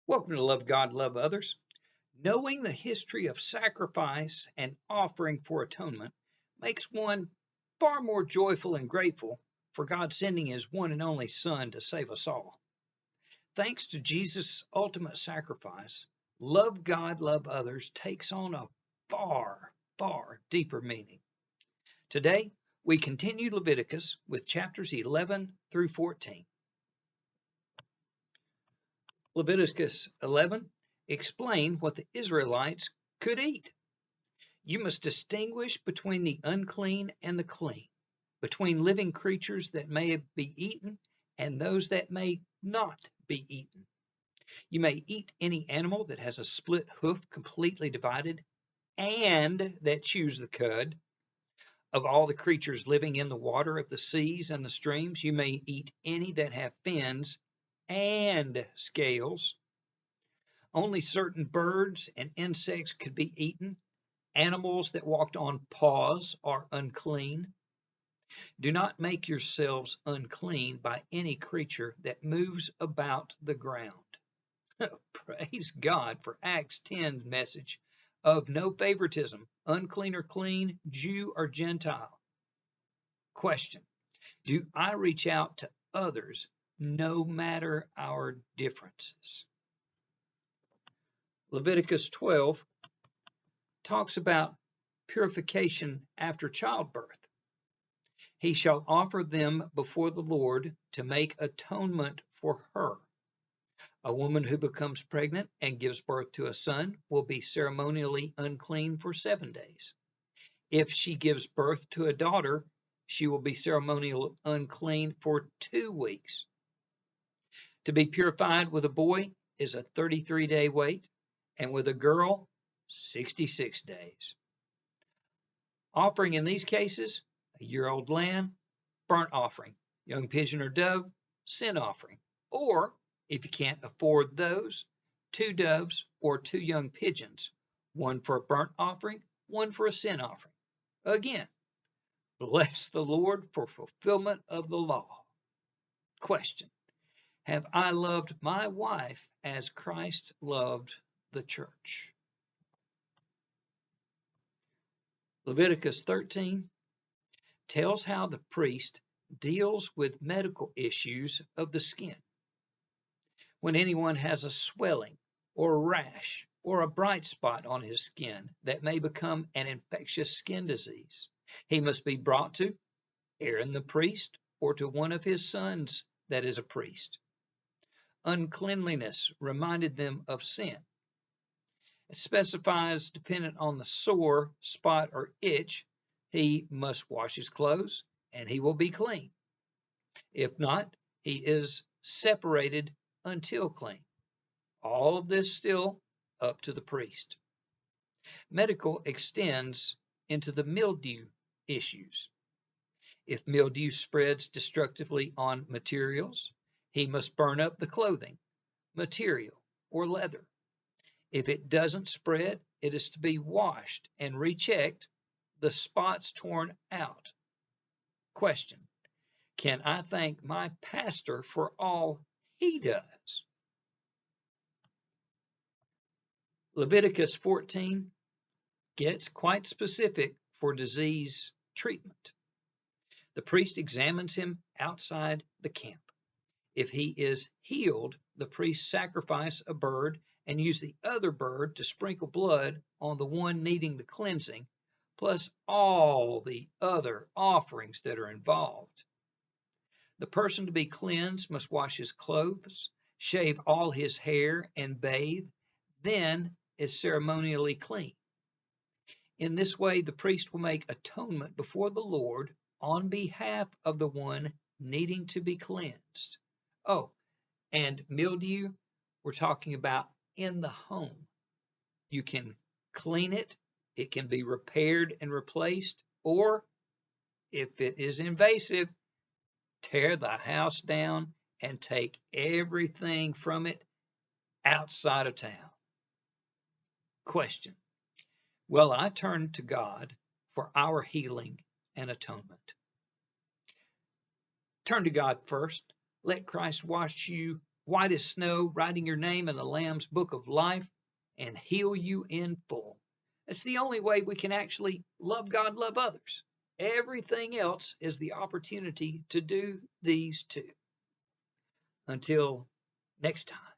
Welcome to Love God, Love Others. Knowing the history of sacrifice and offering for atonement makes one far more joyful and grateful for God sending His one and only Son to save us all. Thanks to Jesus' ultimate sacrifice, Love God, Love Others takes on a far, far deeper meaning. Today, we continue Leviticus with chapters 11 through 14. Leviticus 11 explain what the Israelites could eat. You must distinguish between the unclean and the clean, between living creatures that may be eaten and those that may not be eaten. You may eat any animal that has a split hoof completely divided and that chews the cud. Of all the creatures living in the water of the seas and the streams, you may eat any that have fins and scales. Only certain birds and insects could be eaten. Animals that walked on paws are unclean. Do not make yourselves unclean by any creature that moves about the ground. Praise God for Acts 10's message of no favoritism, unclean or clean, Jew or Gentile. Question: do I reach out to others no matter our differences? Leviticus 12 talks about purification after childbirth. He shall offer them before the Lord to make atonement for her. A woman who becomes pregnant and gives birth to a son will be ceremonially unclean for 7 days. If she gives birth to a daughter, she will be ceremonially unclean for 2 weeks. To be purified with a boy is a 33-day wait, and with a girl, 66 days. Offering in these cases: a year-old lamb, burnt offering, young pigeon or dove, sin offering. Or, if you can't afford those, 2 doves or 2 young pigeons, one for a burnt offering, one for a sin offering. Again, bless the Lord for fulfillment of the law. Question: have I loved my wife as Christ loved the church? Leviticus 13 tells how the priest deals with medical issues of the skin. When anyone has a swelling or a rash or a bright spot on his skin that may become an infectious skin disease, he must be brought to Aaron the priest or to one of his sons that is a priest. Uncleanliness reminded them of sin. It specifies, dependent on the sore, spot, or itch, he must wash his clothes and he will be clean. If not, he is separated until clean. All of this still up to the priest. Medical extends into the mildew issues. If mildew spreads destructively on materials, he must burn up the clothing, material, or leather. If it doesn't spread, it is to be washed and rechecked, the spots torn out. Question: can I thank my pastor for all he does? Leviticus 14 gets quite specific for disease treatment. The priest examines him outside the camp. If he is healed, the priest sacrifice a bird and use the other bird to sprinkle blood on the one needing the cleansing, plus all the other offerings that are involved. The person to be cleansed must wash his clothes, shave all his hair, and bathe, then is ceremonially clean. In this way, the priest will make atonement before the Lord on behalf of the one needing to be cleansed. Oh, and mildew, we're talking about in the home. You can clean it, it can be repaired and replaced, or if it is invasive, tear the house down and take everything from it outside of town. Question: well, I turn to God for our healing and atonement. Turn to God first. Let Christ wash you white as snow, writing your name in the Lamb's book of life, and heal you in full. That's the only way we can actually love God, love others. Everything else is the opportunity to do these two. Until next time.